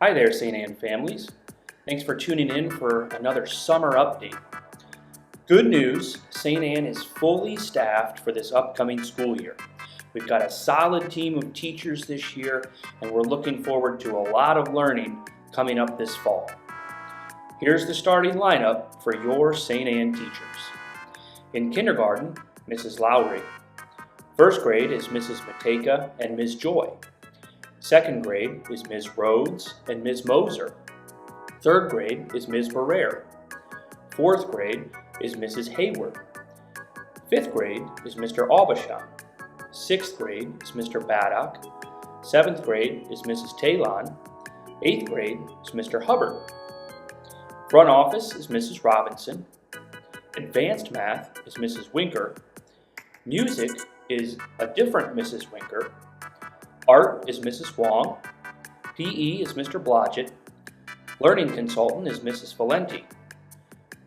Hi there, St. Anne families. Thanks for tuning in for another summer update. Good news, St. Anne is fully staffed for this upcoming school year. We've got a solid team of teachers this year, and we're looking forward to a lot of learning coming up this fall. Here's the starting lineup for your St. Anne teachers. In kindergarten, Mrs. Lowry. First grade is Mrs. Mateka and Ms. Joy. Second grade is Ms. Rhodes and Ms. Moser. Third grade is Ms. Barrere. Fourth grade is Mrs. Hayward. Fifth grade is Mr. Aubuchon. Sixth grade is Mr. Baddock. Seventh grade is Mrs. Talon. Eighth grade is Mr. Hubbard. Front office is Mrs. Robinson. Advanced math is Mrs. Winker. Music is a different Mrs. Winker. Art is Mrs. Wong. PE is Mr. Blodgett. Learning consultant is Mrs. Valenti.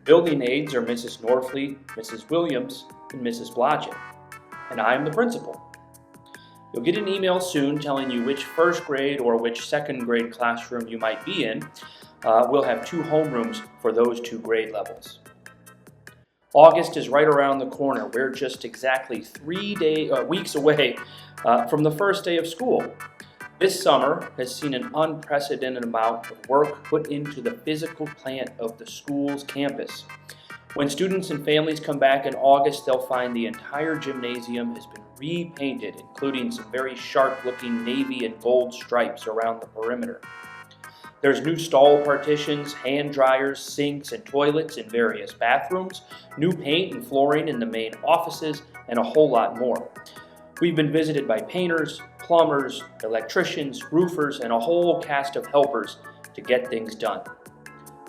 Building aides are Mrs. Norfleet, Mrs. Williams, and Mrs. Blodgett. And I'm the principal. You'll get an email soon telling you which first grade or which second grade classroom you might be in. We'll have 2 homerooms for those 2 grade levels. August is right around the corner. We're just exactly 3 weeks away from the first day of school. This summer has seen an unprecedented amount of work put into the physical plant of the school's campus. When students and families come back in August, they'll find the entire gymnasium has been repainted, including some very sharp-looking navy and gold stripes around the perimeter. There's new stall partitions, hand dryers, sinks, and toilets in various bathrooms, new paint and flooring in the main offices, and a whole lot more. We've been visited by painters, plumbers, electricians, roofers, and a whole cast of helpers to get things done.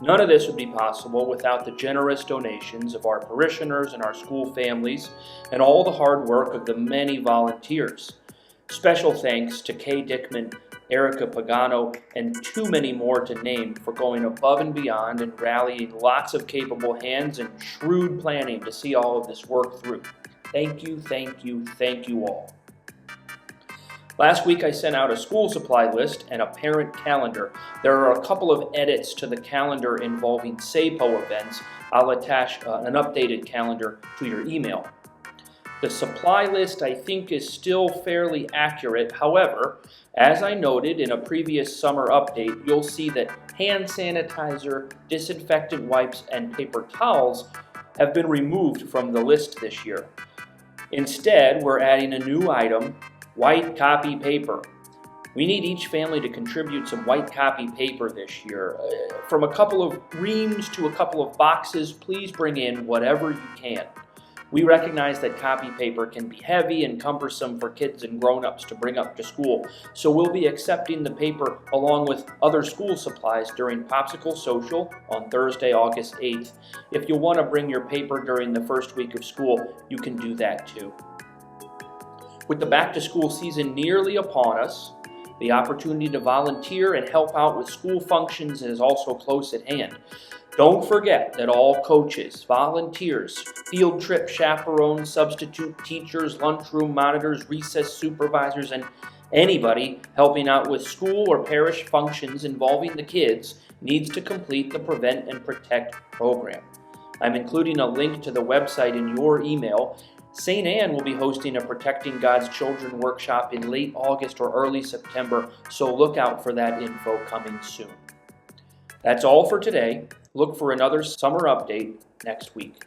None of this would be possible without the generous donations of our parishioners and our school families, and all the hard work of the many volunteers. Special thanks to Kay Dickman, Erica Pagano, and too many more to name for going above and beyond and rallying lots of capable hands and shrewd planning to see all of this work through. Thank you, thank you, thank you all. Last week I sent out a school supply list and a parent calendar. There are a couple of edits to the calendar involving SAPO events. I'll attach an updated calendar to your email. The supply list, I think, is still fairly accurate. However, as I noted in a previous summer update, you'll see that hand sanitizer, disinfectant wipes, and paper towels have been removed from the list this year. Instead, we're adding a new item, white copy paper. We need each family to contribute some white copy paper this year. From a couple of reams to a couple of boxes, please bring in whatever you can. We recognize that copy paper can be heavy and cumbersome for kids and grown-ups to bring up to school, so we'll be accepting the paper along with other school supplies during Popsicle Social on Thursday, August 8th. If you want to bring your paper during the first week of school, you can do that too. With the back-to-school season nearly upon us, the opportunity to volunteer and help out with school functions is also close at hand. Don't forget that all coaches, volunteers, field trip chaperones, substitute teachers, lunchroom monitors, recess supervisors, and anybody helping out with school or parish functions involving the kids needs to complete the Prevent and Protect program. I'm including a link to the website in your email. St. Anne will be hosting a Protecting God's Children workshop in late August or early September, so look out for that info coming soon. That's all for today. Look for another summer update next week.